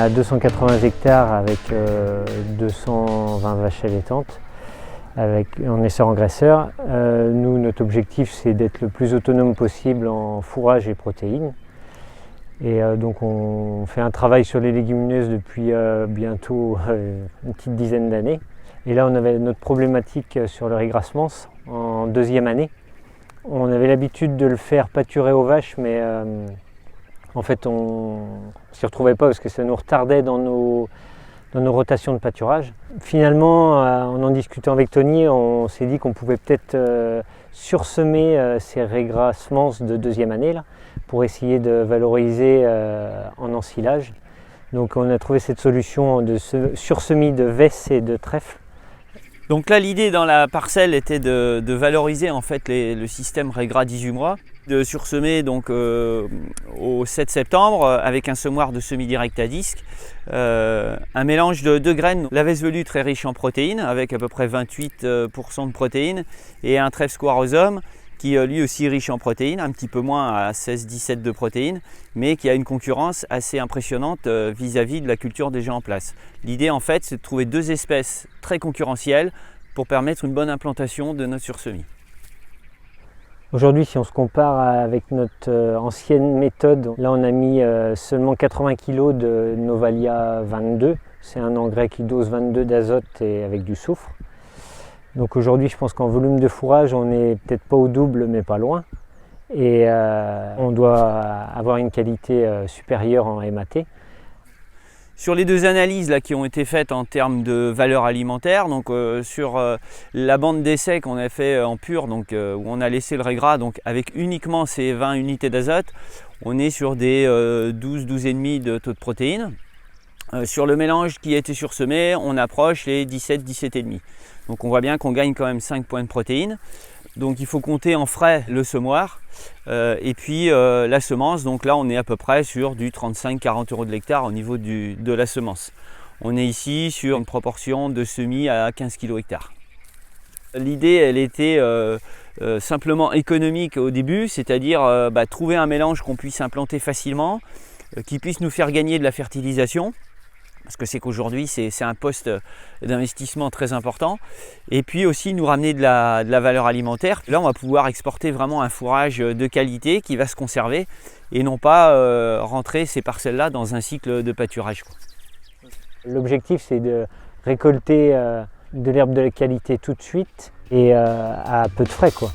a 280 hectares avec 220 vaches allaitantes en essor-engraisseur. Nous, notre objectif, c'est d'être le plus autonome possible en fourrage et protéines. Et donc on fait un travail sur les légumineuses depuis bientôt une petite dizaine d'années. Et là, on avait notre problématique sur le régrassement en deuxième année. On avait l'habitude de le faire pâturer aux vaches, mais en fait, on ne s'y retrouvait pas parce que ça nous retardait dans nos rotations de pâturage. Finalement, en discutant avec Tony, on s'est dit qu'on pouvait peut-être sursemer ces régrassements de deuxième année là, pour essayer de valoriser en ensilage. Donc on a trouvé cette solution de sursemis de vesses et de trèfle. Donc là, l'idée dans la parcelle était de valoriser en fait le système Régras 18 mois, de sursemer donc au 7 septembre avec un semoir de semi-direct à disque, un mélange de graines, la vesse velue très riche en protéines avec à peu près 28% de protéines et un trèfle squarosome qui lui aussi riche en protéines, un petit peu moins à 16-17 de protéines, mais qui a une concurrence assez impressionnante vis-à-vis de la culture déjà en place. L'idée en fait, c'est de trouver deux espèces très concurrentielles pour permettre une bonne implantation de notre sursemis. Aujourd'hui, si on se compare avec notre ancienne méthode, là on a mis seulement 80 kg de Novalia 22. C'est un engrais qui dose 22 d'azote et avec du soufre. Donc aujourd'hui, je pense qu'en volume de fourrage, on n'est peut-être pas au double, mais pas loin. Et on doit avoir une qualité supérieure en MAT. Sur les deux analyses là, qui ont été faites en termes de valeur alimentaire, donc sur la bande d'essai qu'on a fait en pur, donc, où on a laissé le Régras donc, avec uniquement ces 20 unités d'azote, on est sur des 12-12,5 de taux de protéines. Sur le mélange qui a été sursemé, on approche les 17-17,5. Donc on voit bien qu'on gagne quand même 5 points de protéines. Donc il faut compter en frais le semoir et puis la semence. Donc là on est à peu près sur du 35-40 € de l'hectare au niveau de la semence. On est ici sur une proportion de semis à 15 kg hectare. L'idée elle était simplement économique au début, c'est-à-dire trouver un mélange qu'on puisse implanter facilement, qui puisse nous faire gagner de la fertilisation. Parce que c'est qu'aujourd'hui, c'est un poste d'investissement très important. Et puis aussi nous ramener de la valeur alimentaire. Là, on va pouvoir exporter vraiment un fourrage de qualité qui va se conserver et non pas rentrer ces parcelles-là dans un cycle de pâturage. L'objectif, c'est de récolter de l'herbe de qualité tout de suite et à peu de frais, quoi.